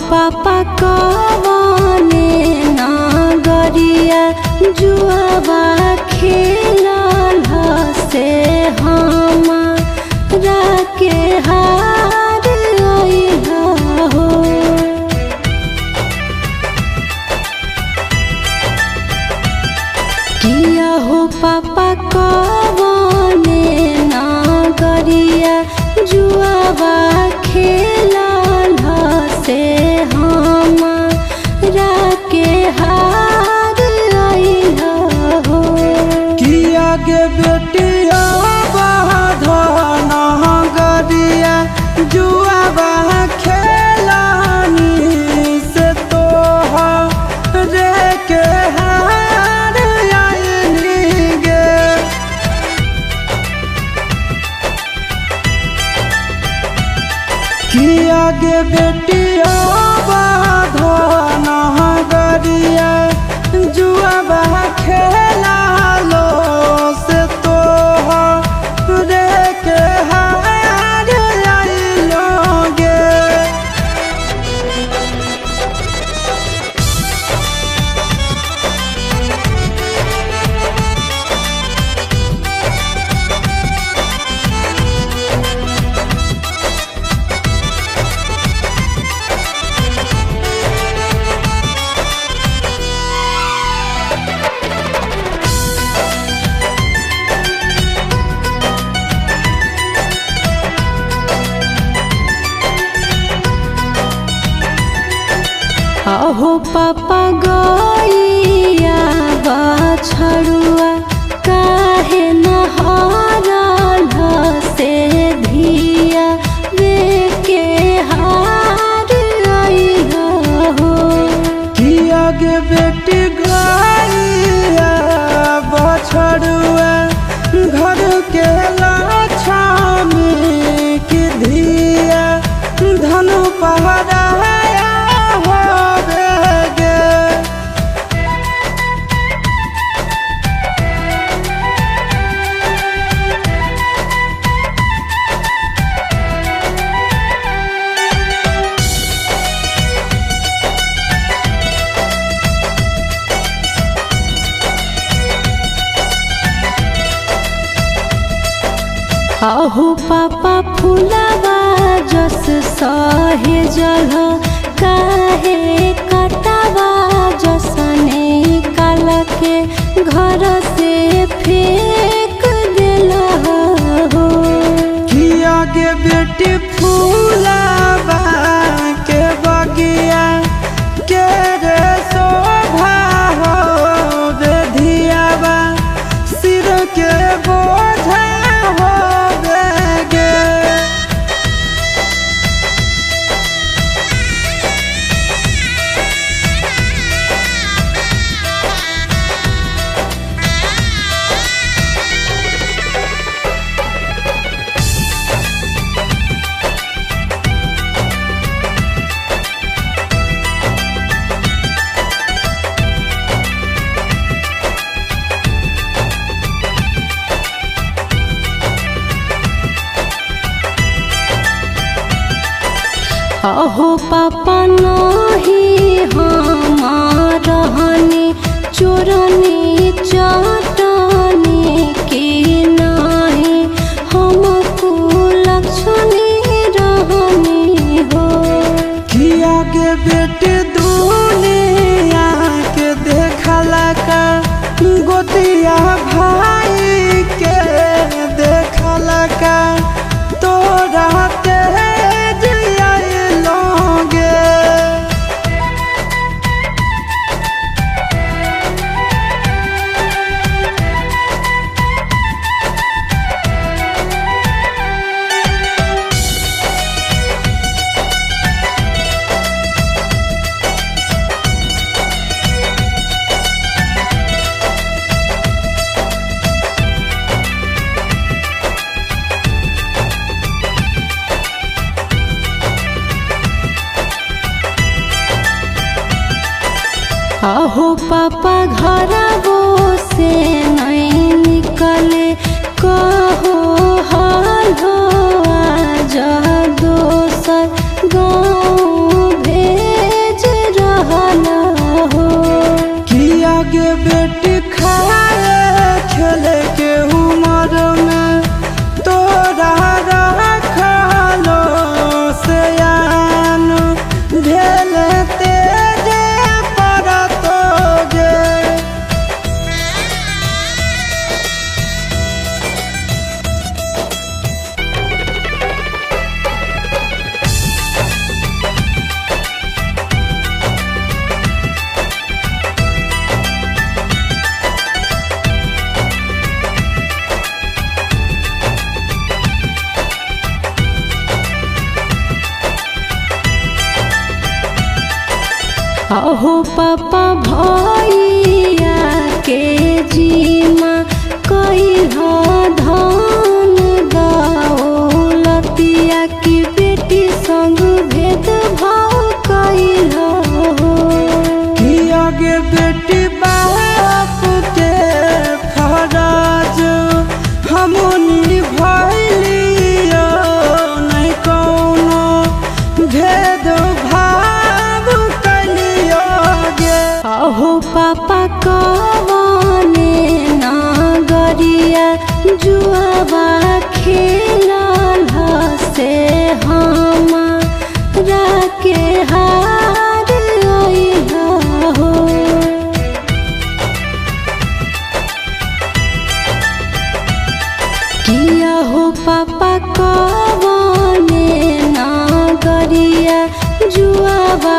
पापा कवने नगरिया जुआबा खेलल से हमरा के हार अइला हो। किया हो पापा कवने नगरिया जुआबा खेलल से हमरा के हार अइला हो। किया गे बेटिया बाधन गरिया जुआबा खेलानी से तोहरे के हार आइली गे। किया गे बेटिया बाधन गरिया जुआबा खेला लो से तोहरे के हार आइलो गे। अहो पापा गइया बछड़ुआ काहे नहरल से धिया वे के हार अइला हो। किया गे बेटी गइया बछड़ुआ घर के लक्ष्मी की धिया धनु पहराया होवे गे। अहो पापा फूलवा जस सहे जल काहे कटवा जसने काल के घर से फेंक देला हो। किया गे बेटी फूलवा के बगिया के रे शोभा हो गे धियावा सिर के बोझा हो गे। अहो पापा नहीं हमार रहनी चोरनी चटनी की नहीं हमको लक्ष्मी रहनी हो। किया गे बेटी दुनिया के देखला का गोतिया भाई के देखला का तोरा तेज आइलो गे। अहो पापा घरवो से नहीं निकले कहो हाल हो आज दोसर गाँव भेल बेटी खाए खेले के उमर में तोरा रखलो से आन भेल तेजे पर तोगे। अहो पापा भैया के जीमा कइहा धन दौलतिया की बेटी संग भेद भाव कइहा कि आगे बेटी बाप के फराज हमनी भइलियो नहीं कौनो भेद भाव कलियो गे। अहो पापा कवने नागरिया जुआवा खेलल से हमारा के हार अइहा हो। किया हो पापा कवने नागरिया जुआवा